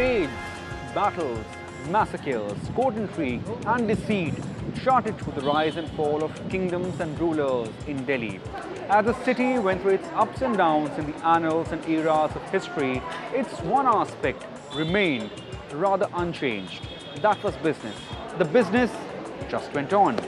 Raids, battles, massacres, court intrigue and deceit charted through the rise and fall of kingdoms and rulers in Delhi. As the city went through its ups and downs in the annals and eras of history, its one aspect remained rather unchanged. That was business. The business just went on.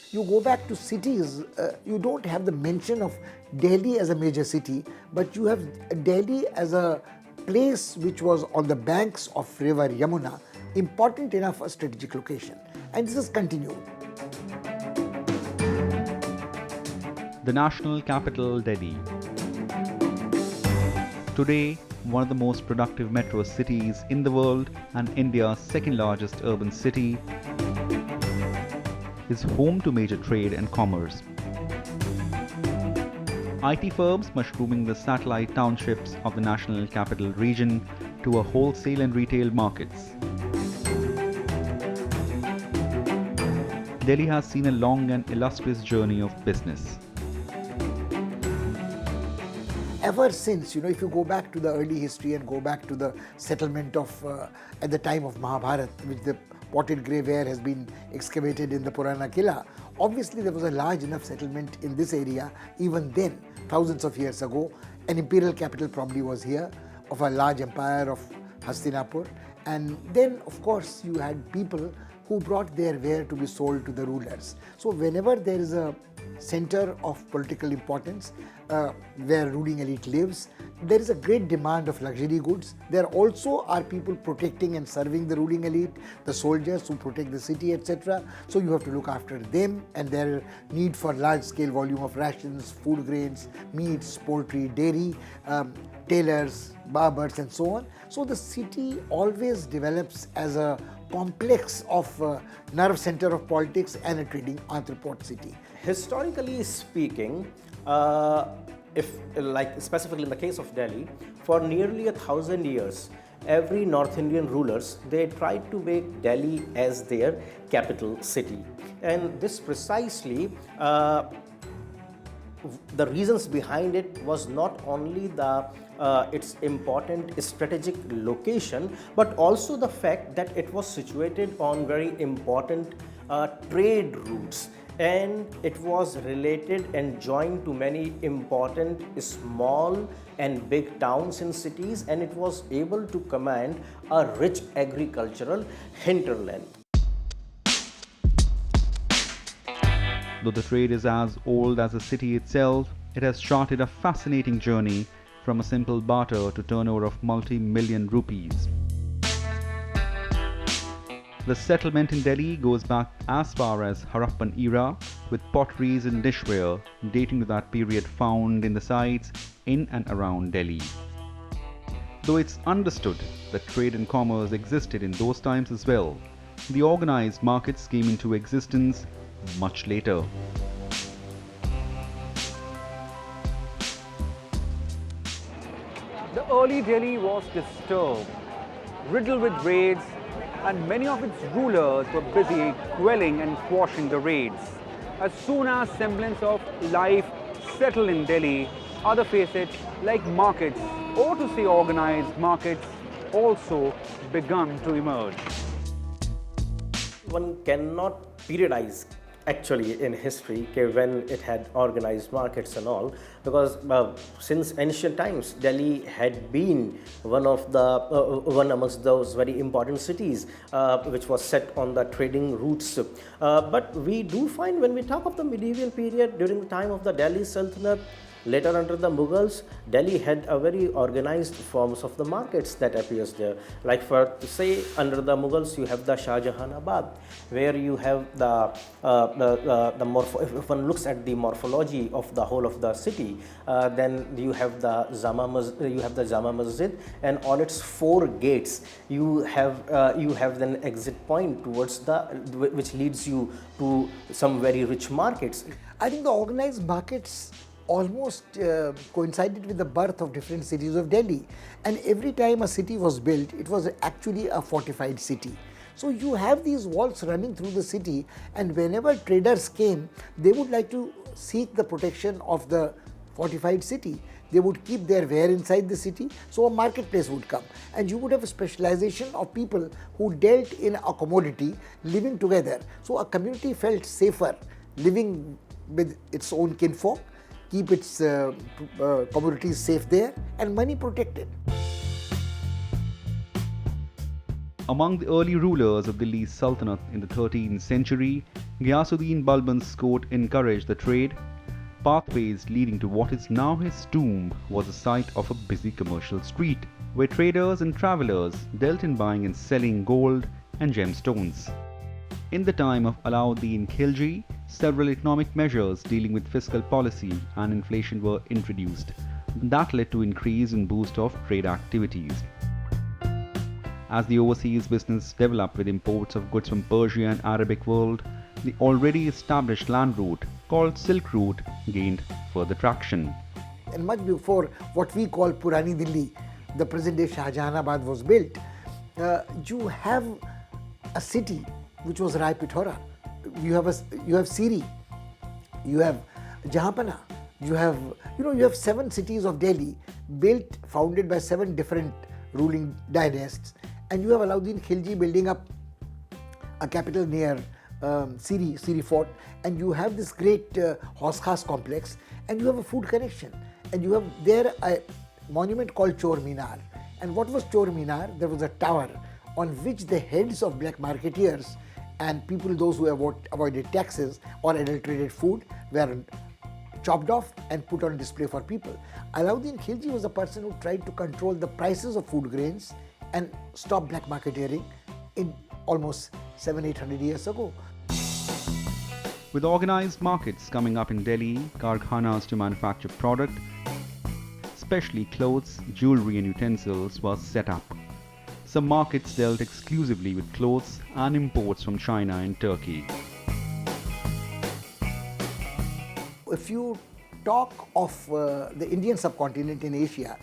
You go back to cities, you don't have the mention of Delhi as a major city, but you have Delhi as a place which was on the banks of river Yamuna, important enough for strategic location. And this has continued. The national capital, Delhi. Today, one of the most productive metro cities in the world and India's second largest urban city, is home to major trade and commerce. IT firms mushrooming the satellite townships of the national capital region to a wholesale and retail markets. Delhi has seen a long and illustrious journey of business. Ever since, if you go back to the early history and go back to the settlement of, at the time of Mahabharata, which the potted grey ware has been excavated in the Purana Killa, obviously there was a large enough settlement in this area even then, thousands of years ago. An imperial capital probably was here of a large empire of Hastinapur. And then, of course, you had people who brought their ware to be sold to the rulers. So whenever there is a center of political importance where ruling elite lives, there is a great demand of luxury goods. There also are people protecting and serving the ruling elite, the soldiers who protect the city, etc. So you have to look after them and their need for large-scale volume of rations, food grains, meats, poultry, dairy, tailors, barbers and so on. So the city always develops as a complex of nerve center of politics and a trading entrepot city. Historically speaking, if like specifically in the case of Delhi, for nearly 1,000 years, every North Indian rulers, they tried to make Delhi as their capital city. And this precisely, the reasons behind it was not only its important strategic location, but also the fact that it was situated on very important trade routes, and it was related and joined to many important small and big towns and cities, and it was able to command a rich agricultural hinterland. Though the trade is as old as the city itself, it has charted a fascinating journey from a simple barter to turnover of multi-million rupees. The settlement in Delhi goes back as far as Harappan era, with potteries and dishware dating to that period found in the sites in and around Delhi. Though it's understood that trade and commerce existed in those times as well, the organized markets came into existence much later. The early Delhi was disturbed, riddled with raids, and many of its rulers were busy quelling and quashing the raids. As soon as semblance of life settled in Delhi, other facets like markets, or to say organized markets, also begun to emerge. One cannot periodize actually in history when it had organized markets and all, because since ancient times Delhi had been one amongst those very important cities which was set on the trading routes. But we do find when we talk of the medieval period during the time of the Delhi Sultanate, Later, under the Mughals, Delhi had a very organized forms of the markets that appears there. Like for say, under the Mughals, you have the Shah Jahanabad, where you have if one looks at the morphology of the whole of the city, then you have the Jama Masjid, and on its 4 gates, you have an exit point towards which leads you to some very rich markets. I think the organized markets almost coincided with the birth of different cities of Delhi. And every time a city was built, it was actually a fortified city. So you have these walls running through the city, and whenever traders came, they would like to seek the protection of the fortified city. They would keep their ware inside the city, so a marketplace would come. And you would have a specialization of people who dealt in a commodity living together. So a community felt safer living with its own kinfolk, keep its commodities safe there, and money protected. Among the early rulers of Delhi Sultanate in the 13th century, Ghiyasuddin Balban's court encouraged the trade. Pathways leading to what is now his tomb was the site of a busy commercial street, where traders and travelers dealt in buying and selling gold and gemstones. In the time of Alauddin Khilji, several economic measures dealing with fiscal policy and inflation were introduced. That led to increase and boost of trade activities. As the overseas business developed with imports of goods from Persia and Arabic world, the already established land route called Silk Route gained further traction. And much before what we call Purani Delhi, the present-day Shah Jahanabad was built, you have a city which was Rai Pithora. You have Siri, you have Jahanpana, you have 7 cities of Delhi founded by 7 different ruling dynasts, and you have Alauddin Khilji building up a capital near Siri Fort, and you have this great horse khas complex, and you have a food connection, and you have there a monument called Chor Minar. And what was Chor Minar? There was a tower on which the heads of black marketeers and people, those who avoided taxes or adulterated food, were chopped off and put on display for people. Alauddin Khilji was a person who tried to control the prices of food grains and stop black marketeering in almost 700-800 years ago. With organized markets coming up in Delhi, karkhanas to manufacture product, especially clothes, jewelry and utensils, were set up. Some markets dealt exclusively with clothes and imports from China and Turkey. If you talk of the Indian subcontinent in Asia,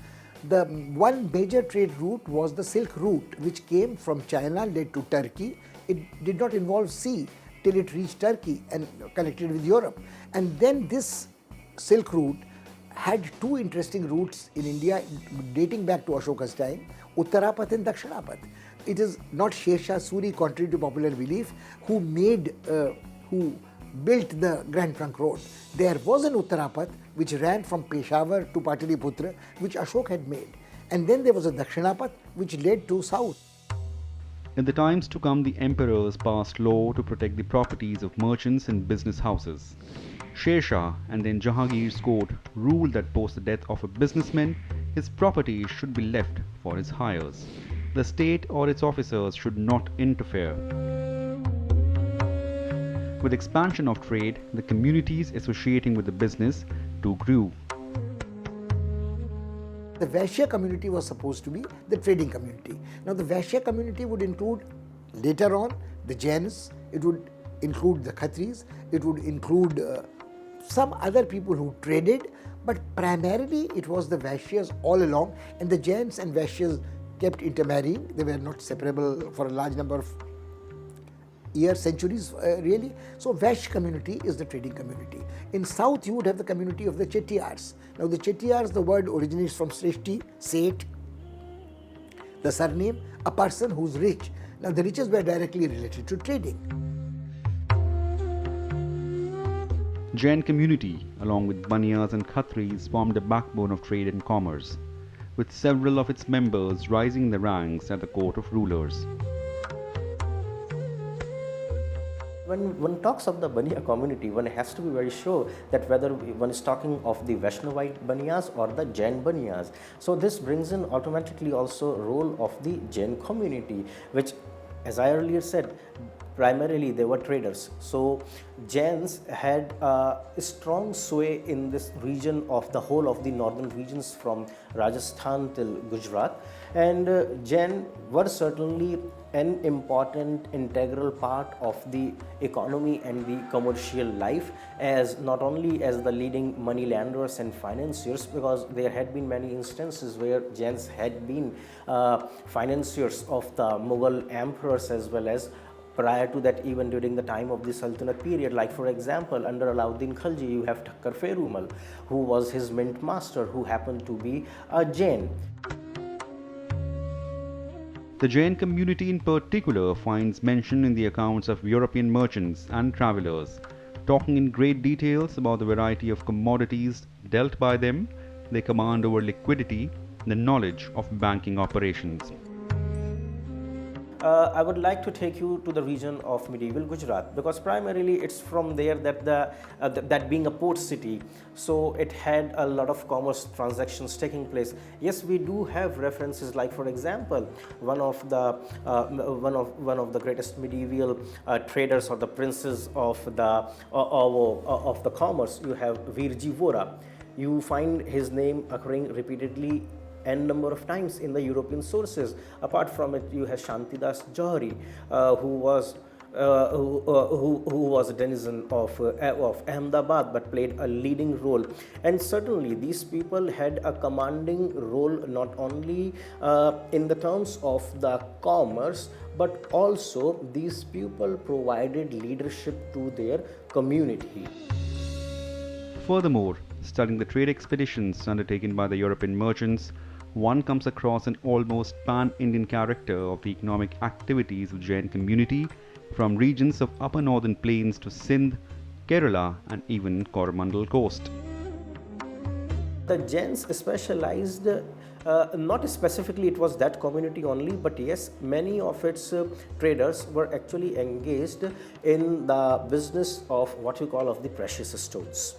the one major trade route was the Silk Route, which came from China, led to Turkey. It did not involve sea till it reached Turkey and connected with Europe. And then this Silk Route had 2 interesting routes in India dating back to Ashoka's time, Uttarapath and Dakshinapath. It is not Sher Shah Suri, contrary to popular belief, who built the Grand Trunk Road. There was an Uttarapath which ran from Peshawar to Pataliputra, which Ashok had made. And then there was a Dakshinapath which led to south. In the times to come, the emperors passed law to protect the properties of merchants and business houses. Sher Shah and then Jahangir's court ruled that post the death of a businessman, his property should be left for his heirs. The state or its officers should not interfere. With expansion of trade, the communities associating with the business too grew. The Vaishya community was supposed to be the trading community. Now the Vaishya community would include later on the Jains, it would include the Khatris, it would include some other people who traded, but primarily it was the Vaishyas all along, and the Jains and Vaishyas kept intermarrying. They were not separable for a large number of years, centuries really. So Vaishya community is the trading community. In south you would have the community of the Chettiars. Now the Chettiars, the word originates from Srishti, Seth, the surname, a person who's rich. Now the riches were directly related to trading. Jain community, along with Baniyas and Khatris, formed the backbone of trade and commerce, with several of its members rising in the ranks at the court of rulers. when one talks of the Baniya community, one has to be very sure that whether one is talking of the Vaishnavite Baniyas or the Jain Baniyas. So this brings in automatically also role of the Jain community, which, as I earlier said, primarily they were traders. So Jains had a strong sway in this region of the whole of the northern regions from Rajasthan till Gujarat, and Jain were certainly an important integral part of the economy and the commercial life, as not only as the leading money lenders and financiers, because there had been many instances where Jains had been financiers of the Mughal emperors, as well as prior to that, even during the time of the Sultanate period. Like for example, under Alauddin Khalji, you have Thakkar Perumal, who was his mint master, who happened to be a Jain. The Jain community in particular finds mention in the accounts of European merchants and travelers, talking in great details about the variety of commodities dealt by them, their command over liquidity, the knowledge of banking operations. I would like to take you to the region of medieval Gujarat, because primarily it's from there that that being a port city, so it had a lot of commerce transactions taking place. Yes, we do have references, like for example, one of the greatest medieval traders or the princes of the commerce. You have Virji Vora. You find his name occurring repeatedly n number of times in the European sources. Apart from it, you have Shantidas Johari, who was a denizen of Ahmedabad, but played a leading role. And certainly these people had a commanding role, not only in the terms of the commerce, but also these people provided leadership to their community. Furthermore, studying the trade expeditions undertaken by the European merchants, one comes across an almost pan-Indian character of the economic activities of Jain community from regions of upper northern plains to Sindh, Kerala and even Coromandel coast. The Jains specialized, not specifically it was that community only, but yes, many of its traders were actually engaged in the business of what we call of the precious stones.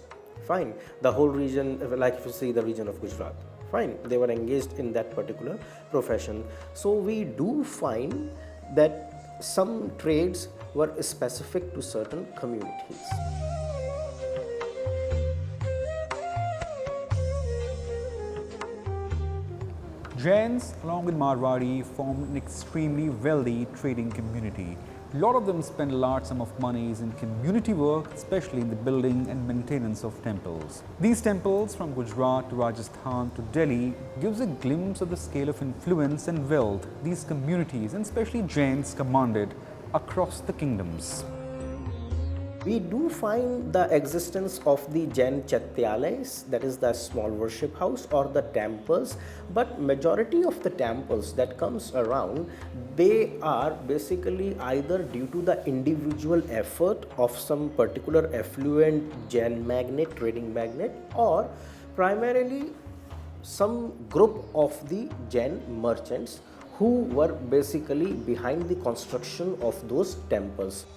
Fine, the whole region, like if you see the region of Gujarat, fine, they were engaged in that particular profession. So we do find that some trades were specific to certain communities. Jains, along with Marwari, formed an extremely wealthy trading community. A lot of them spend a large sum of monies in community work, especially in the building and maintenance of temples. These temples, from Gujarat to Rajasthan to Delhi, gives a glimpse of the scale of influence and wealth these communities, and especially Jains, commanded across the kingdoms. We do find the existence of the Jain Chaityalayas, that is the small worship house or the temples, but majority of the temples that comes around, they are basically either due to the individual effort of some particular affluent Jain magnate, trading magnate, or primarily some group of the Jain merchants who were basically behind the construction of those temples.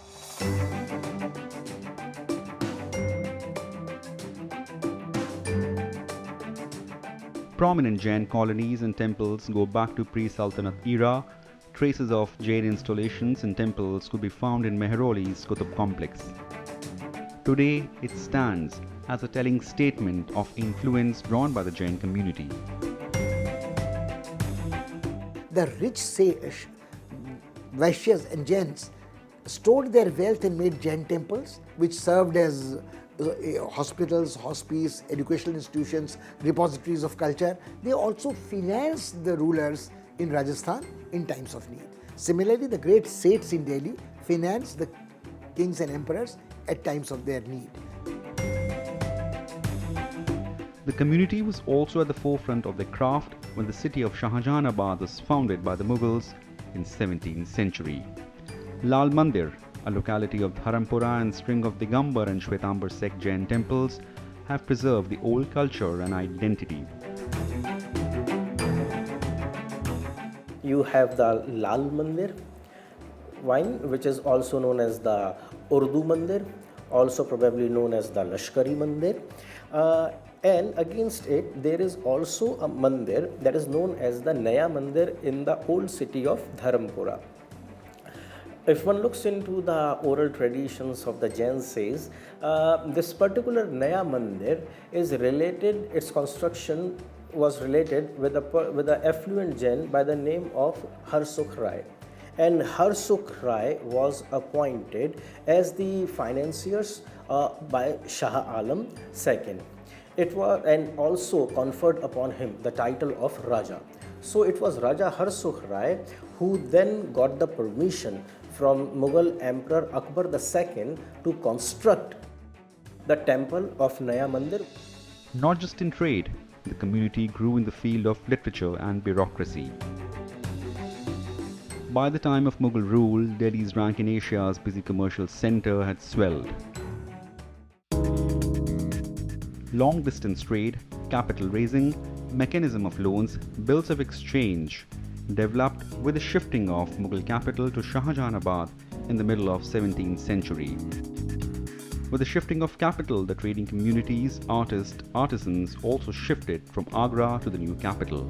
Prominent Jain colonies and temples go back to pre-Sultanate era. Traces of Jain installations and temples could be found in Mehroli's Qutub complex. Today, it stands as a telling statement of influence drawn by the Jain community. The rich Vaishyas and Jains stored their wealth and made Jain temples, which served as hospitals, hospice, educational institutions, repositories of culture. They also financed the rulers in Rajasthan in times of need. Similarly, the great Seths in Delhi financed the kings and emperors at times of their need. The community was also at the forefront of their craft when the city of Shahjahanabad was founded by the Mughals in 17th century. Lal Mandir, a locality of Dharampura and string of Digambar and Shwetambar sect Jain temples, have preserved the old culture and identity. You have the Lal Mandir, which is also known as the Urdu Mandir, also probably known as the Lashkari Mandir. And against it, there is also a mandir that is known as the Naya Mandir in the old city of Dharampura. If one looks into the oral traditions of the Jain says, this particular Naya Mandir is related, its construction was related with the affluent Jain by the name of Harsukh Rai. And Harsukh Rai was appointed as the financiers by Shah Alam II. It was, and also conferred upon him the title of Raja. So it was Raja Harsukh Rai who then got the permission from Mughal Emperor Akbar II to construct the temple of Naya Mandir. Not just in trade, the community grew in the field of literature and bureaucracy. By the time of Mughal rule, Delhi's rank in Asia's busy commercial centre had swelled. Long-distance trade, capital raising, mechanism of loans, bills of exchange developed with the shifting of Mughal capital to Shahjahanabad in the middle of 17th century. With the shifting of capital, the trading communities, artisans also shifted from Agra to the new capital.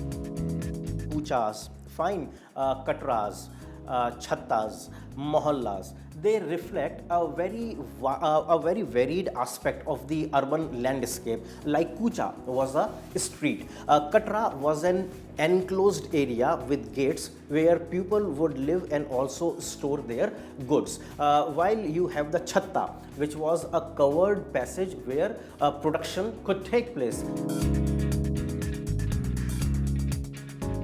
Kuchas, fine katras, chattas, mohallas, they reflect a very varied aspect of the urban landscape. Like Kucha was a street, Katra was an enclosed area with gates where people would live and also store their goods. While you have the chatta, which was a covered passage where production could take place.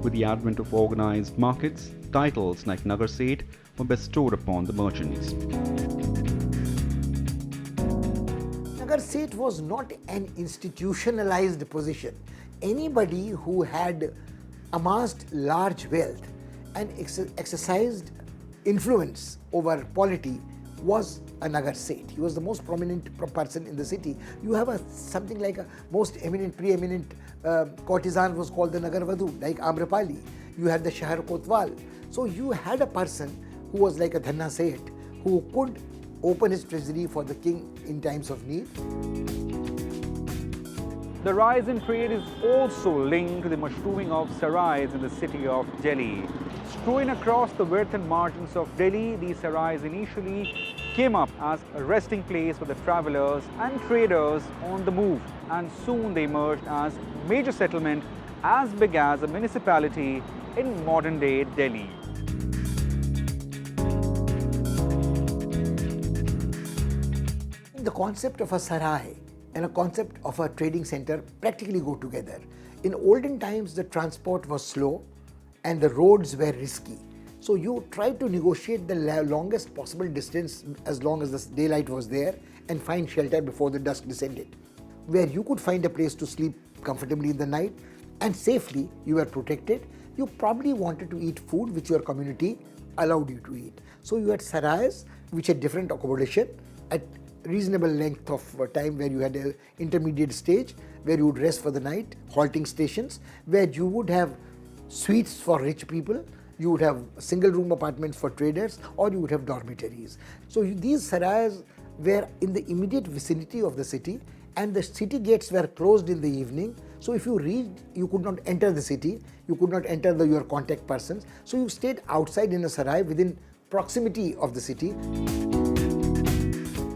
With the advent of organized markets, titles like Nagar Seth were bestowed upon the merchants. Nagar Seth was not an institutionalized position. Anybody who had amassed large wealth and exercised influence over polity was a Nagar Seth. He was the most prominent person in the city. You have something like a most eminent, preeminent courtesan was called the Nagar Vadhu, like Amrapali. You had the Shahar Kotwal. So you had a person who was like a Dhanna Seth, who could open his treasury for the king in times of need. The rise in trade is also linked to the mushrooming of sarais in the city of Delhi. Strewn across the width and margins of Delhi, these sarais initially came up as a resting place for the travelers and traders on the move, and soon they emerged as major settlement as big as a municipality in modern-day Delhi. The concept of a sarai and a concept of a trading center practically go together. In olden times, the transport was slow and the roads were risky. So you tried to negotiate the longest possible distance as long as the daylight was there and find shelter before the dusk descended. Where you could find a place to sleep comfortably in the night and safely, you were protected. You probably wanted to eat food which your community allowed you to eat. So you had sarais which had different accommodation at reasonable length of time, where you had an intermediate stage where you would rest for the night, halting stations where you would have suites for rich people, you would have single room apartments for traders, or you would have dormitories. So these sarais were in the immediate vicinity of the city, and the city gates were closed in the evening. So if you reached, you could not enter the city, you could not enter your contact persons. So you stayed outside in a sarai within proximity of the city.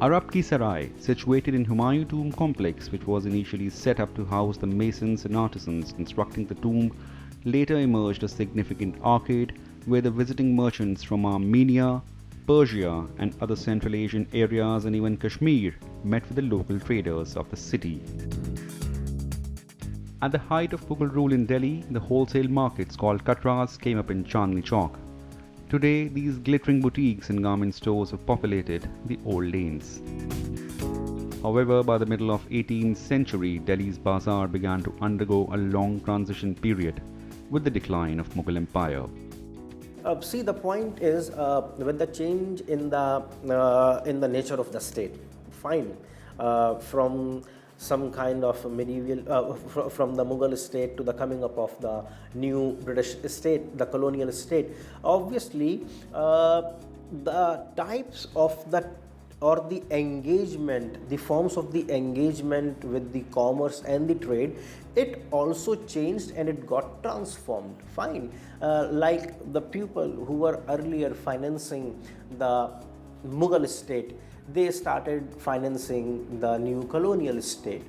Arab Ki Sarai, situated in Humayun Tomb complex, which was initially set up to house the masons and artisans constructing the tomb, later emerged a significant arcade where the visiting merchants from Armenia, Persia and other Central Asian areas and even Kashmir met with the local traders of the city. At the height of Mughal rule in Delhi, the wholesale markets called Katras came up in Chandni Chowk. Today, these glittering boutiques and garment stores have populated the old lanes. However, by the middle of 18th century, Delhi's bazaar began to undergo a long transition period with the decline of Mughal Empire. See, the point is with the change in the nature of the state, fine, from some kind of medieval, from the Mughal state to the coming up of the new British state, the colonial state. Obviously, the types of the or the engagement, the forms of the engagement with the commerce and the trade, it also changed and it got transformed. Fine. Like the people who were earlier financing the Mughal state, they started financing the new colonial state.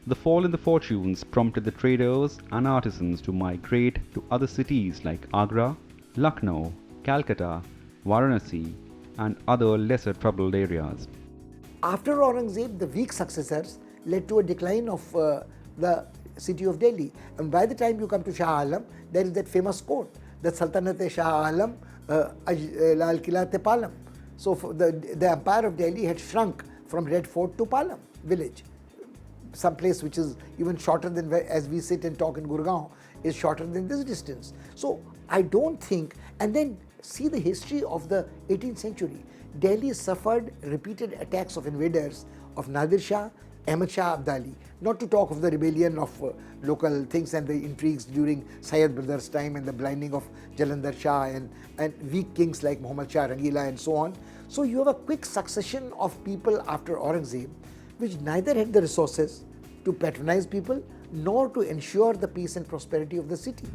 The fall in the fortunes prompted the traders and artisans to migrate to other cities like Agra, Lucknow, Calcutta, Varanasi, and other lesser troubled areas. After Aurangzeb, the weak successors led to a decline of the city of Delhi. And by the time you come to Shah Alam, there is that famous quote, that Sultanate Shah Alam Lal Kila Te Palam. So the empire of Delhi had shrunk from Red Fort to Palam village. Some place which is even shorter than where, as we sit and talk in Gurgaon, is shorter than this distance. So I don't think, and then see the history of the 18th century. Delhi suffered repeated attacks of invaders of Nadir Shah, Ahmad Shah Abdali, not to talk of the rebellion of local things and the intrigues during Syed brothers' time and the blinding of Jalandhar Shah and weak kings like Muhammad Shah Rangila and so on. So you have a quick succession of people after Aurangzeb, which neither had the resources to patronize people nor to ensure the peace and prosperity of the city.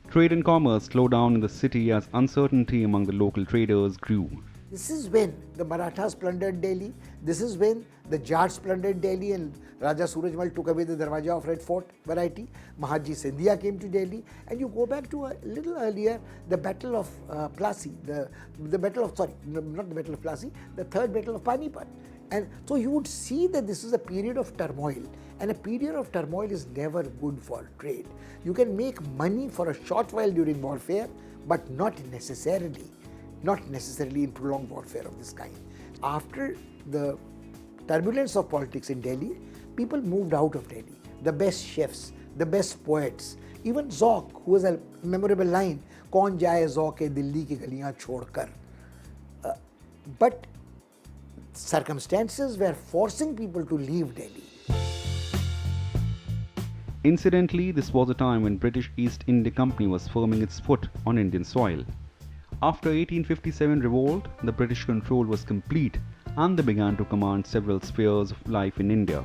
Trade and commerce slowed down in the city as uncertainty among the local traders grew. This is when the Marathas plundered Delhi. This is when the Jats plundered Delhi and Raja Surajmal took away the Darwaja of Red Fort variety. Mahatma Sindhia came to Delhi, and you go back to a little earlier, the Battle of Plassey, the Battle of, sorry, not the Battle of Plassey, the Third Battle of Panipat. And so you would see that this is a period of turmoil, and a period of turmoil is never good for trade. You can make money for a short while during warfare, but not necessarily in prolonged warfare of this kind. After the turbulence of politics in Delhi, people moved out of Delhi. The best chefs, the best poets, even Zauq, who has a memorable line, "Kaun jaye Zauq-e Dilli ki galiyan chhodkar." But circumstances were forcing people to leave Delhi. Incidentally, this was a time when British East India Company was firming its foot on Indian soil. After 1857 revolt, the British control was complete and they began to command several spheres of life in India.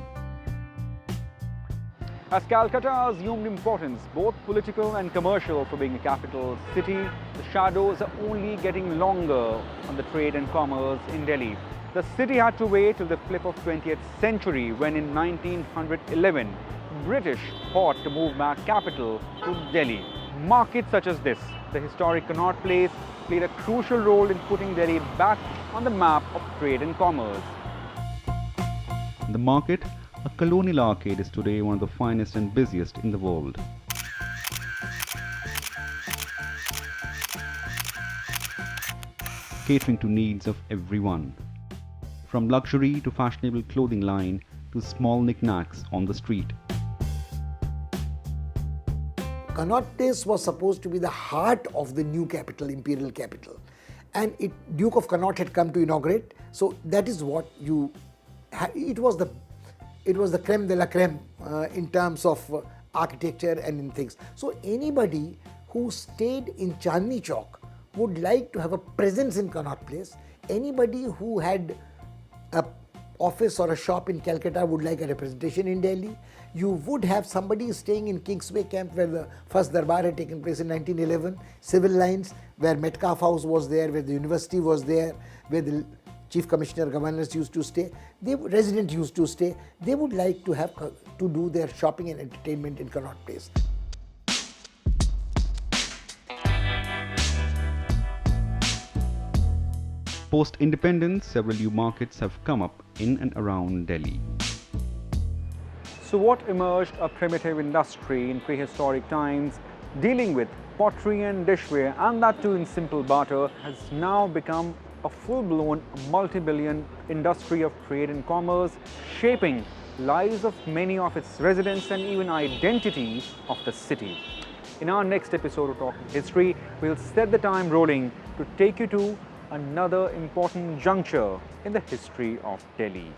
As Calcutta assumed importance, both political and commercial, for being a capital city, the shadows are only getting longer on the trade and commerce in Delhi. The city had to wait till the flip of 20th century when in 1911, British thought to move back capital to Delhi. Markets such as this, the historic Connaught Place, played a crucial role in putting Delhi back on the map of trade and commerce. The market, a colonial arcade, is today one of the finest and busiest in the world. Catering to needs of everyone, from luxury to fashionable clothing line to small knickknacks on the street. Connaught Place was supposed to be the heart of the new capital, imperial capital, and Duke of Connaught had come to inaugurate. So that is what it was the creme de la creme in terms of architecture and in things. So anybody who stayed in Chandni Chowk would like to have a presence in Connaught Place. Anybody who had a office or a shop in Calcutta would like a representation in Delhi. You would have somebody staying in Kingsway Camp, where the first Darbar had taken place in 1911, Civil Lines, where Metcalfe House was there, where the university was there, where the Chief Commissioner, governors used to stay, residents used to stay. They would like to have to do their shopping and entertainment in Connaught Place. Post-independence, several new markets have come up in and around Delhi. So what emerged a primitive industry in prehistoric times, dealing with pottery and dishware, and that too in simple barter, has now become a full-blown multi-billion industry of trade and commerce, shaping lives of many of its residents and even identities of the city. In our next episode of Talking History, we'll set the time rolling to take you to another important juncture in the history of Delhi.